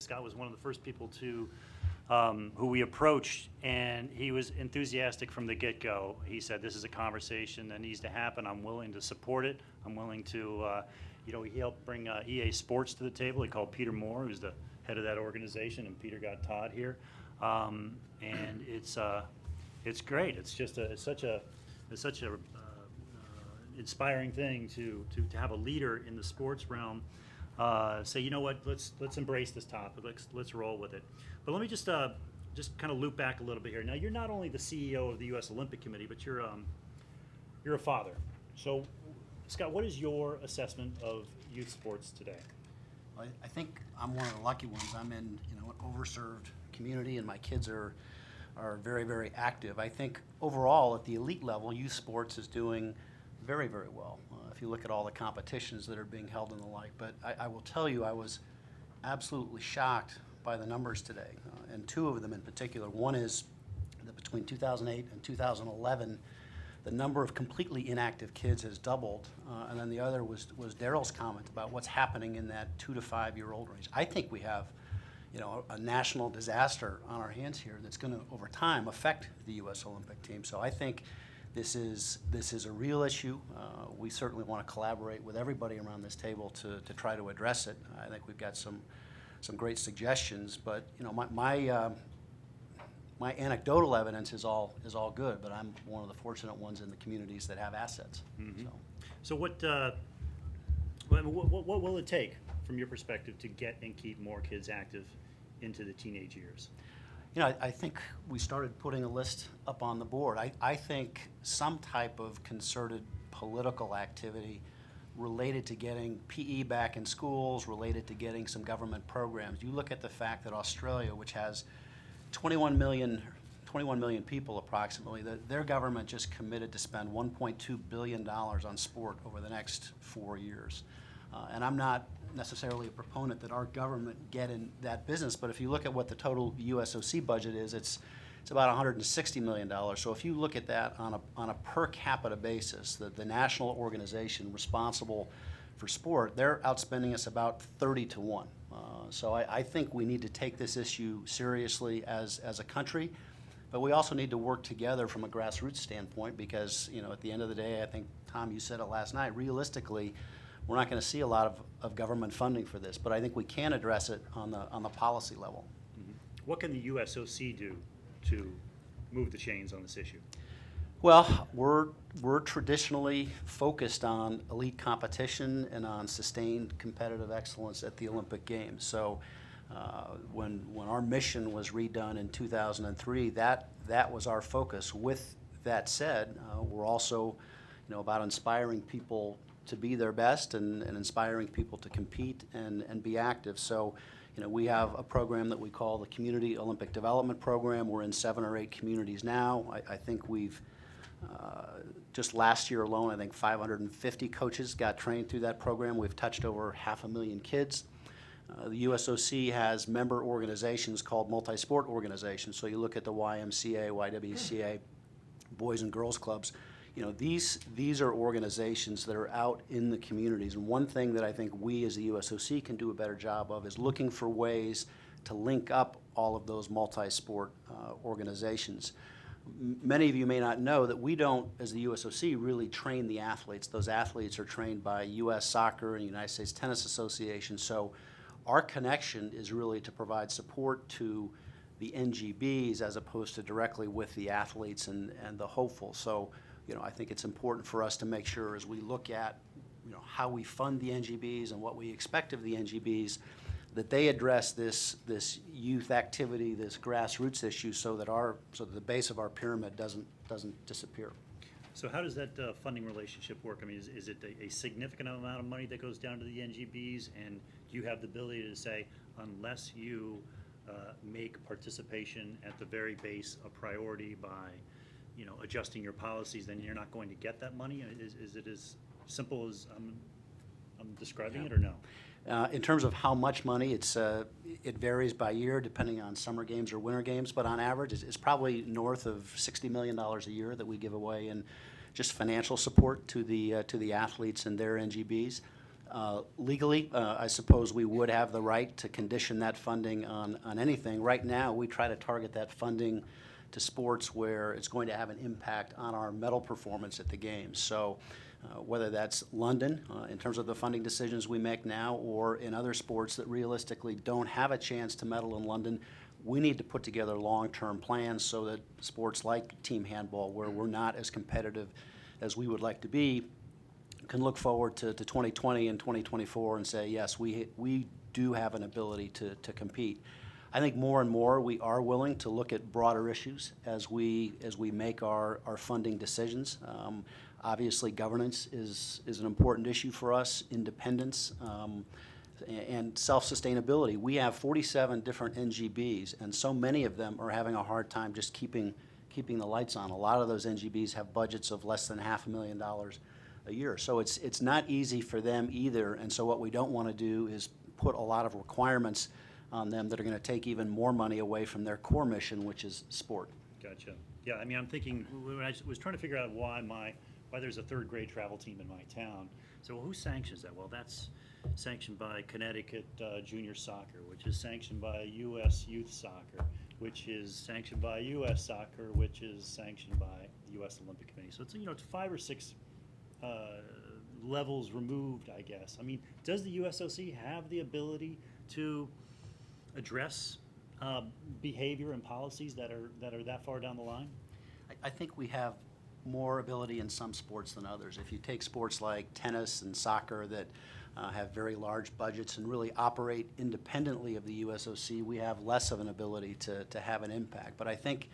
Scott was one of the first people to who we approached, and he was enthusiastic from the get-go. He said, this is a conversation that needs to happen. I'm willing to support it. I'm willing to, he helped bring EA Sports to the table. He called Peter Moore, who's the head of that organization, and Peter got Todd here. And it's great. It's just it's such a inspiring thing to have a leader in the sports realm say, you know what, let's embrace this topic. Let's roll with it. But let me just kind of loop back a little bit here. Now, you're not only the CEO of the U.S. Olympic Committee, but you're a father. So, Scott, what is your assessment of youth sports today? Well, I think I'm one of the lucky ones. I'm in an overserved community, and my kids are very, very active. I think overall at the elite level, youth sports is doing very, very well. If you look at all the competitions that are being held and the like. But I will tell you, I was absolutely shocked by the numbers today, and two of them in particular. One is that between 2008 and 2011, the number of completely inactive kids has doubled, and then the other was Daryl's comment about what's happening in that 2 to 5 year old range. I think we have a national disaster on our hands here that's going to, over time, affect the U.S. Olympic team. So I think this is a real issue. We certainly want to collaborate with everybody around this table to try to address it. I think we've got some great suggestions, but my anecdotal evidence is all good. But I'm one of the fortunate ones in the communities that have assets. Mm-hmm. So what will it take, from your perspective, to get and keep more kids active into the teenage years? I think we started putting a list up on the board. I think some type of concerted political activity related to getting PE back in schools, related to getting some government programs. You look at the fact that Australia, which has 21 million people approximately, their government just committed to spend $1.2 billion on sport over the next 4 years. And I'm not necessarily a proponent that our government get in that business, but if you look at what the total USOC budget is, it's about $160 million. So if you look at that on a per capita basis, the national organization responsible for sport, they're outspending us about 30 to 1. So I think we need to take this issue seriously as a country, but we also need to work together from a grassroots standpoint because, at the end of the day, I think, Tom, you said it last night, realistically, we're not going to see a lot of government funding for this, but I think we can address it on the policy level. Mm-hmm. What can the USOC do to move the chains on this issue? Well, we're traditionally focused on elite competition and on sustained competitive excellence at the Olympic Games. So when our mission was redone in 2003, that was our focus. With that said, we're also about inspiring people to be their best and inspiring people to compete and be active. So, we have a program that we call the Community Olympic Development Program. We're in 7 or 8 communities now. I think we've, just last year alone, I think 550 coaches got trained through that program. We've touched over 500,000 kids. The USOC has member organizations called multi-sport organizations. So you look at the YMCA, YWCA, Boys and Girls Clubs. These are organizations that are out in the communities. And one thing that I think we as the USOC can do a better job of is looking for ways to link up all of those multi-sport organizations. Many of you may not know that we don't, as the USOC, really train the athletes. Those athletes are trained by U.S. Soccer and United States Tennis Association. So our connection is really to provide support to the NGBs as opposed to directly with the athletes and the hopefuls. So I think it's important for us to make sure as we look at how we fund the NGBs and what we expect of the NGBs, that they address this youth activity, this grassroots issue, so that the base of our pyramid doesn't disappear. So how does that funding relationship work? I mean, is it a significant amount of money that goes down to the NGBs, and do you have the ability to say, unless you make participation at the very base a priority by adjusting your policies, then you're not going to get that money? Is it as simple as I'm describing it, or no? In terms of how much money, it varies by year depending on summer games or winter games, but on average it's probably north of $60 million a year that we give away in just financial support to the athletes and their NGBs. Legally, I suppose we would have the right to condition that funding on anything. Right now, we try to target that funding to sports where it's going to have an impact on our medal performance at the games. So whether that's London, in terms of the funding decisions we make now, or in other sports that realistically don't have a chance to medal in London, we need to put together long-term plans so that sports like team handball, where we're not as competitive as we would like to be, can look forward to 2020 and 2024 and say, yes, we do have an ability to compete. I think more and more we are willing to look at broader issues as we make our funding decisions. Obviously, governance is an important issue for us, independence, and self-sustainability. We have 47 different NGBs, and so many of them are having a hard time just keeping the lights on. A lot of those NGBs have budgets of less than $500,000 a year. So it's not easy for them either, and so what we don't want to do is put a lot of requirements on them that are going to take even more money away from their core mission, which is sport. Gotcha. Yeah, I mean, I'm thinking, when I was trying to figure out why there's a third grade travel team in my town. So, well, who sanctions that? Well, that's sanctioned by Connecticut Junior Soccer, which is sanctioned by U.S. Youth Soccer, which is sanctioned by U.S. Soccer, which is sanctioned by the U.S. Olympic Committee. So it's 5 or 6 levels removed, I guess. I mean, does the USOC have the ability to address behavior and policies that are that far down the line? I think we have more ability in some sports than others. If you take sports like tennis and soccer that have very large budgets and really operate independently of the USOC, we have less of an ability to have an impact. But I think,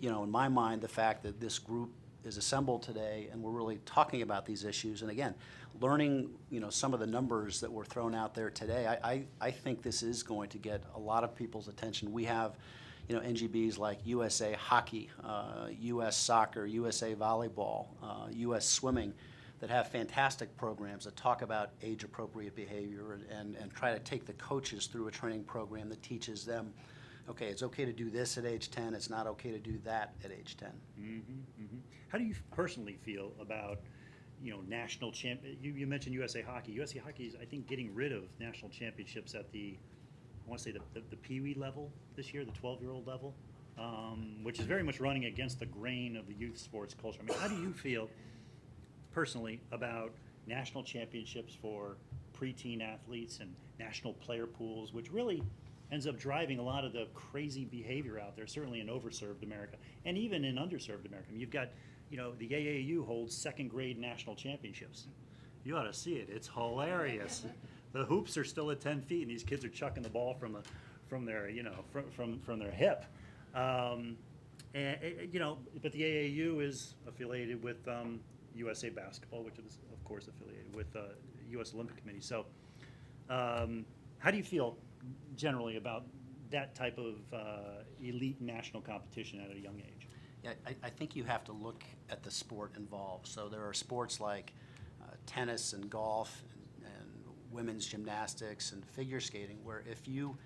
in my mind, the fact that this group is assembled today and we're really talking about these issues, and again, learning, some of the numbers that were thrown out there today, I think this is going to get a lot of people's attention. We have, NGBs like USA Hockey, US Soccer, USA Volleyball, US Swimming, that have fantastic programs that talk about age-appropriate behavior and try to take the coaches through a training program that teaches them, okay, it's okay to do this at age 10, it's not okay to do that at age 10. Mm-hmm, mm-hmm. How do you personally feel about, national champ? You mentioned USA Hockey. USA Hockey is, I think, getting rid of national championships at the, I want to say the Pee-wee level this year, the 12-year-old level, which is very much running against the grain of the youth sports culture. I mean, how do you feel personally about national championships for preteen athletes and national player pools, which really ends up driving a lot of the crazy behavior out there, certainly in overserved America and even in underserved America? I mean, you've got, the AAU holds second grade national championships. You ought to see it. It's hilarious. The hoops are still at 10 feet, and these kids are chucking the ball from their, from their hip. But the AAU is affiliated with USA Basketball, which is, of course, affiliated with U.S. Olympic Committee. So how do you feel generally about that type of elite national competition at a young age? Yeah, I think you have to look at the sport involved. So there are sports like tennis and golf and women's gymnastics and figure skating, where if you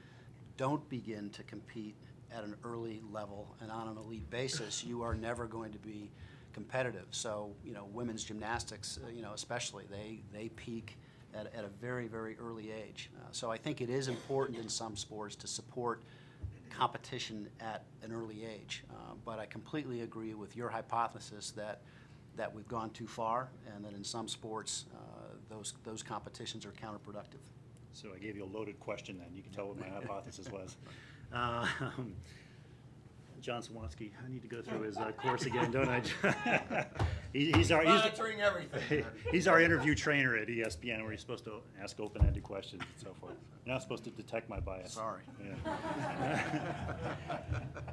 don't begin to compete at an early level and on an elite basis, you are never going to be competitive. So, women's gymnastics, especially, they peak at a very, very early age. So I think it is important in some sports to support competition at an early age. But I completely agree with your hypothesis that we've gone too far and that in some sports those competitions are counterproductive. So I gave you a loaded question then. You can tell what my hypothesis was. John Sawatsky, I need to go through his course again, don't I? he's monitoring everything. He's our interview trainer at ESPN, where he's supposed to ask open-ended questions and so forth. You're not supposed to detect my bias. Sorry. Yeah.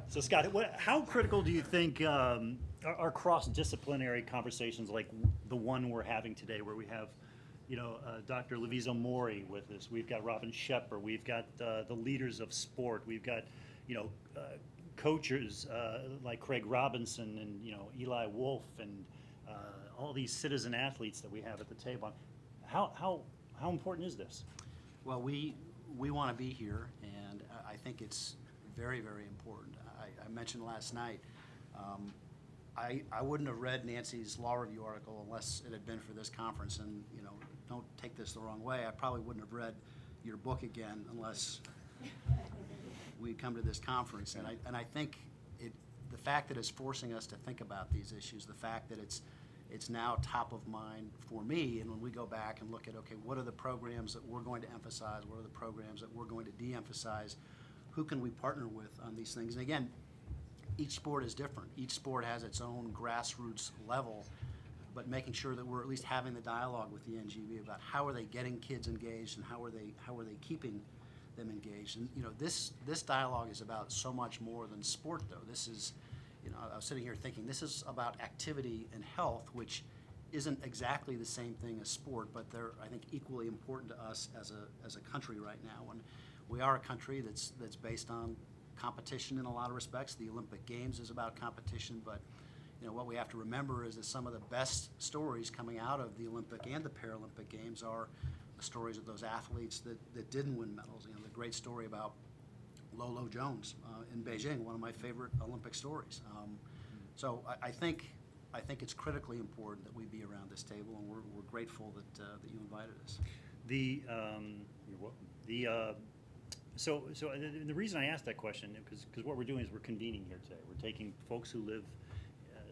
So Scott, how critical do you think are cross-disciplinary conversations like the one we're having today, where we have, Dr. Loviso Mori with us, we've got Robin Shepard, we've got the leaders of sport, we've got, coaches like Craig Robinson and Eli Wolf and all these citizen athletes that we have at the table. How important is this? Well, we want to be here, and I think it's very, very important. I mentioned last night, I wouldn't have read Nancy's law review article unless it had been for this conference, and don't take this the wrong way, I probably wouldn't have read your book again unless we come to this conference. And I think the fact that it's forcing us to think about these issues, the fact that it's now top of mind for me, and when we go back and look at, okay, what are the programs that we're going to emphasize, what are the programs that we're going to de-emphasize, who can we partner with on these things? And again, each sport is different. Each sport has its own grassroots level, but making sure that we're at least having the dialogue with the NGB about how are they getting kids engaged and how are they keeping them engaged. And this dialogue is about so much more than sport, though. This is, I was sitting here thinking this is about activity and health, which isn't exactly the same thing as sport, but they're, I think, equally important to us as a country right now. And we are a country that's based on competition in a lot of respects. The Olympic Games is about competition, but what we have to remember is that some of the best stories coming out of the Olympic and the Paralympic Games are the stories of those athletes that didn't win medals. The great story about Lolo Jones in Beijing, one of my favorite Olympic stories. So I think it's critically important that we be around this table, and we're grateful that you invited us. You're welcome. So the reason I asked that question because what we're doing is we're convening here today. We're taking folks who live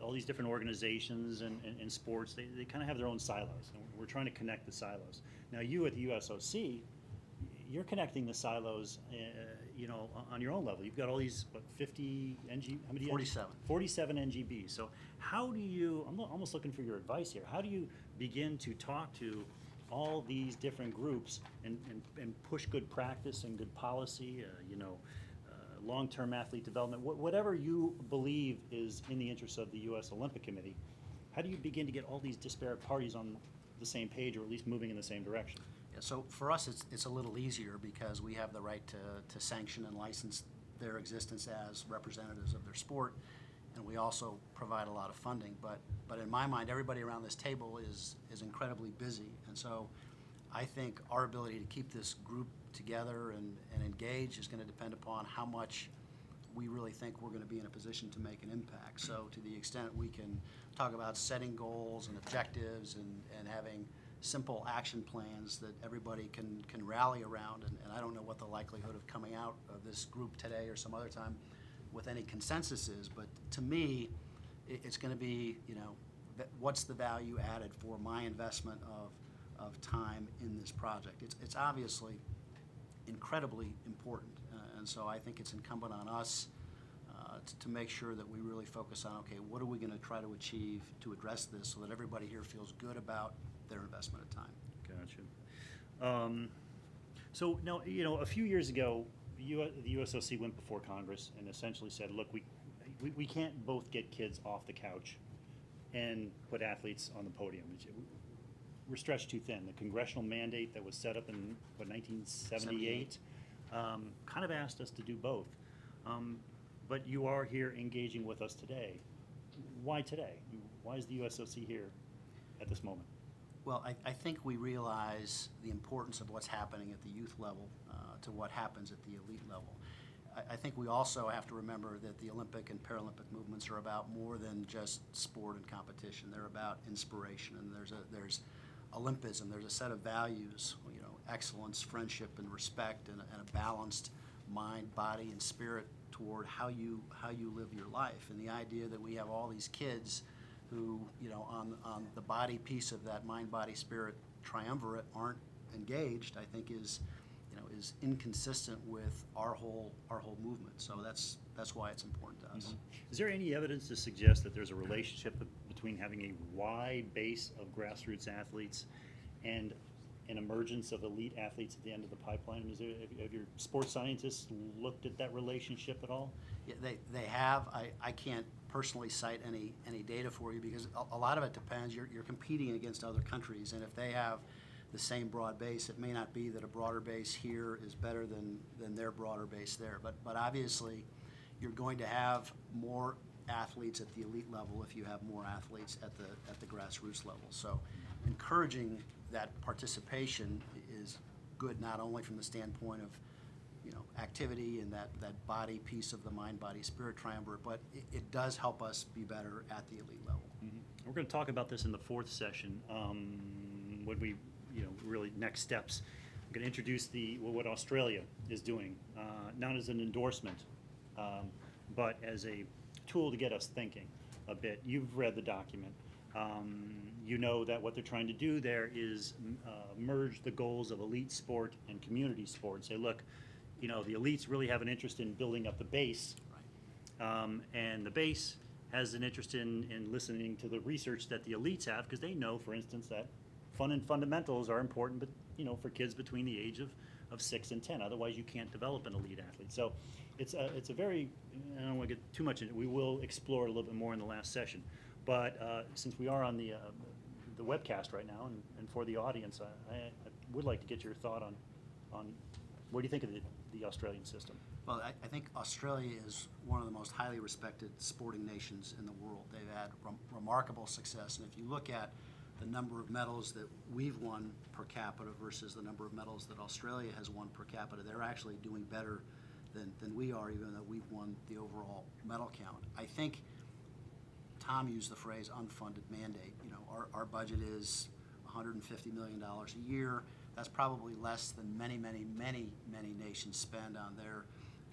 all these different organizations and sports. They kind of have their own silos, and we're trying to connect the silos. Now, you at the USOC, you're connecting the silos, on your own level. You've got all these, 50 NG, how many? 47. 47 NGBs. So how do you, I'm almost looking for your advice here, how do you begin to talk to all these different groups and push good practice and good policy, long-term athlete development, whatever you believe is in the interest of the U.S. Olympic Committee? How do you begin to get all these disparate parties on the same page, or at least moving in the same direction? Yeah, so for us, it's a little easier because we have the right to sanction and license their existence as representatives of their sport, and we also provide a lot of funding. But in my mind, everybody around this table is incredibly busy, and so I think our ability to keep this group together and engaged is going to depend upon how much we really think we're going to be in a position to make an impact. So to the extent we can talk about setting goals and objectives and having simple action plans that everybody can rally around, and I don't know what the likelihood of coming out of this group today or some other time with any consensus is, but to me, it's going to be, what's the value added for my investment of time in this project. It's obviously incredibly important, and so I think it's incumbent on us to make sure that we really focus on, okay, what are we going to try to achieve to address this so that everybody here feels good about their investment of time. Gotcha. So now, a few years ago, the USOC went before Congress and essentially said, look, we can't both get kids off the couch and put athletes on the podium. We're stretched too thin. The congressional mandate that was set up in 1978 kind of asked us to do both. But you are here engaging with us today. Why today? Why is the USOC here at this moment? Well, I think we realize the importance of what's happening at the youth level to what happens at the elite level. I think we also have to remember that the Olympic and Paralympic movements are about more than just sport and competition. They're about inspiration, and there's Olympism. There's a set of values, excellence, friendship, and respect, and a balanced mind, body, and spirit toward how you live your life. And the idea that we have all these kids who, on the body piece of that mind, body, spirit triumvirate aren't engaged, I think is inconsistent with our whole movement. So that's why it's important to us. Mm-hmm. Is there any evidence to suggest that there's a relationship between having a wide base of grassroots athletes and an emergence of elite athletes at the end of the pipeline? Have your sports scientists looked at that relationship at all? Yeah, they have. I can't personally cite any data for you because a lot of it depends. You're competing against other countries, and if they have the same broad base, it may not be that a broader base here is better than their broader base there. But obviously, you're going to have more athletes at the elite level if you have more athletes at the grassroots level. So encouraging that participation is good not only from the standpoint of activity and that body piece of the mind, body, spirit triumvirate, but it does help us be better at the elite level. Mm-hmm. We're going to talk about this in the fourth session when we really next steps. I'm going to introduce what Australia is doing, not as an endorsement, but as a tool to get us thinking a bit. You've read the document. You know that what they're trying to do there is merge the goals of elite sport and community sport and say, look, the elites really have an interest in building up the base, and the base has an interest in listening to the research that the elites have, because they know, for instance, that fun and fundamentals are important, but for kids between the age of 6 and 10. Otherwise, you can't develop an elite athlete. So it's a very, I don't want to get too much into it. We will explore a little bit more in the last session. But since we are on the webcast right now, and for the audience, I would like to get your thought on what do you think of the Australian system? Well, I think Australia is one of the most highly respected sporting nations in the world. They've had remarkable success, and if you look at the number of medals that we've won per capita versus the number of medals that Australia has won per capita, they're actually doing better than we are, even though we've won the overall medal count. I think Tom used the phrase unfunded mandate. Our budget is $150 million a year. That's probably less than many nations spend on their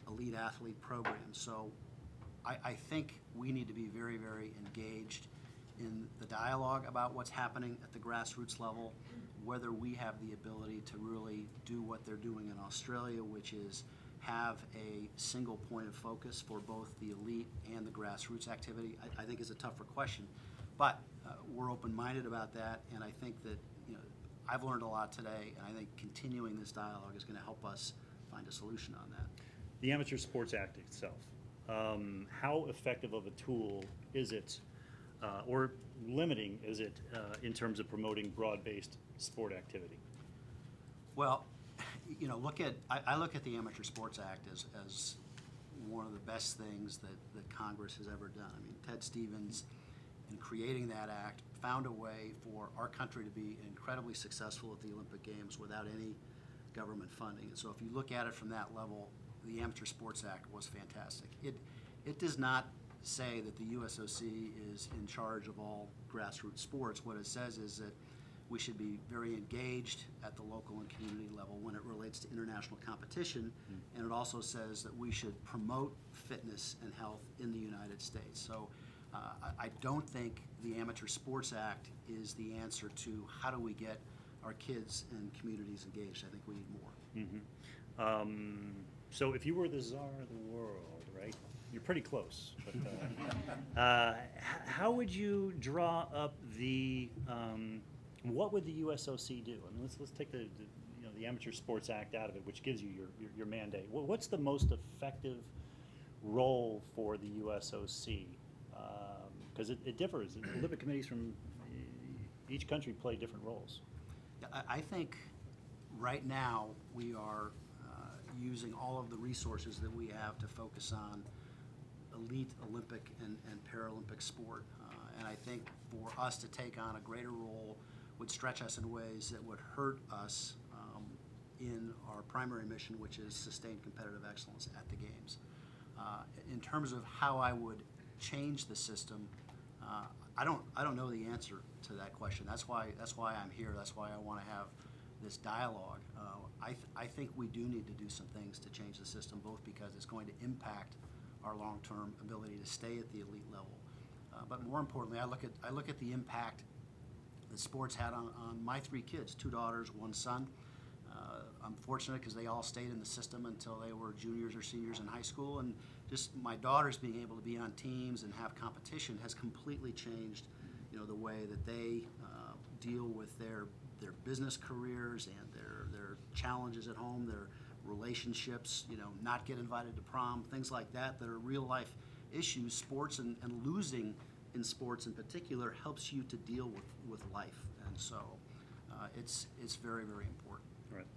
elite athlete programs. So I think we need to be very engaged in the dialogue about what's happening at the grassroots level, whether we have the ability to really do what they're doing in Australia, which is have a single point of focus for both the elite and the grassroots activity. I think is a tougher question, but we're open-minded about that, and I think that I've learned a lot today, and I think continuing this dialogue is going to help us find a solution on that. The Amateur Sports Act itself, how effective of a tool is it, or limiting is it in terms of promoting broad-based sport activity? Well, I look at the Amateur Sports Act as one of the best things that Congress has ever done. I mean, Ted Stevens, in creating that act, found a way for our country to be incredibly successful at the Olympic Games without any government funding. And so if you look at it from that level, the Amateur Sports Act was fantastic. It does not say that the USOC is in charge of all grassroots sports. What it says is that we should be very engaged at the local and community level when it relates to international competition, and it also says that we should promote fitness and health in the United States. So I don't think the Amateur Sports Act is the answer to how do we get our kids and communities engaged. I think we need more. So if you were the czar of the world, right? You're pretty close. But, how would you draw up what would the USOC do? I mean, let's take the Amateur Sports Act out of it, which gives you your mandate. What's the most effective role for the USOC? Because it differs. The Olympic committees from each country play different roles. I think right now we are using all of the resources that we have to focus on elite Olympic and Paralympic sport. And I think for us to take on a greater role would stretch us in ways that would hurt us in our primary mission, which is sustained competitive excellence at the Games. In terms of how I would change the system, I don't know the answer to that question. That's why I'm here. That's why I want to have this dialogue. I think we do need to do some things to change the system, both because it's going to impact our long-term ability to stay at the elite level. But more importantly, I look at the impact that sports had on my 3 kids, 2 daughters, 1 son. I'm fortunate because they all stayed in the system until they were juniors or seniors in high school, and just my daughters being able to be on teams and have competition has completely changed, the way that they deal with their business careers and their challenges at home, their relationships, not get invited to prom, things like that are real life issues. Sports and losing in sports in particular helps you to deal with life, and so it's very important. All right.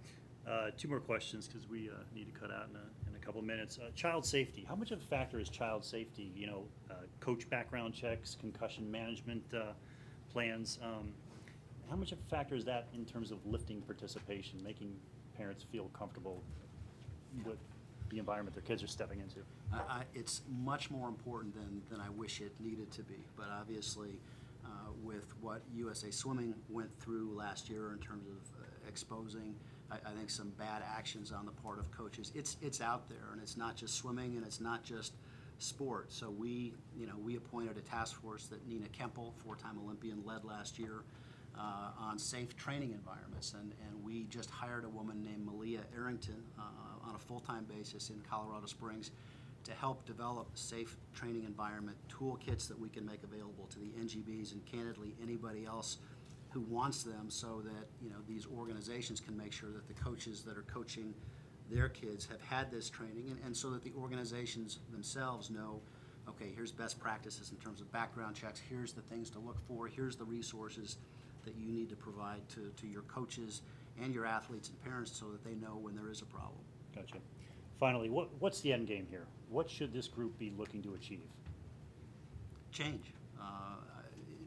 2 more questions because we need to cut out in a couple minutes. Child safety. How much of a factor is child safety? Coach background checks, concussion management plans. How much of a factor is that in terms of lifting participation, making parents feel comfortable with the environment their kids are stepping into? It's much more important than I wish it needed to be. But obviously, with what USA Swimming went through last year in terms of exposing, I think, some bad actions on the part of coaches. It's out there, and it's not just swimming, and it's not just sport. So we appointed a task force that Nina Kempel, four-time Olympian, led last year on safe training environments, and we just hired a woman named Malia Arrington on a full-time basis in Colorado Springs to help develop safe training environment toolkits that we can make available to the NGBs and candidly anybody else who wants them, so that these organizations can make sure that the coaches that are coaching their kids have had this training, and so that the organizations themselves know, okay, here's best practices in terms of background checks, here's the things to look for, here's the resources that you need to provide to your coaches and your athletes and parents so that they know when there is a problem. Gotcha. Finally, what's the end game here? What should this group be looking to achieve? Change.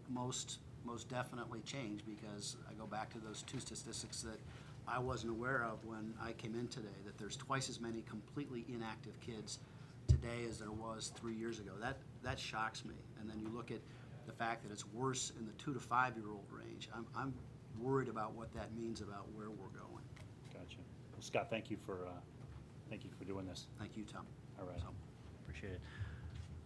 Most definitely change, because I go back to those two statistics that I wasn't aware of when I came in today, that there's twice as many completely inactive kids today as there was 3 years ago. That shocks me. And then you look at the fact that it's worse in the 2 to 5 year old range. I'm worried about what that means about where we're going. Gotcha. Well, Scott, thank you for doing this. Thank you, Tom. All right. So. Appreciate it.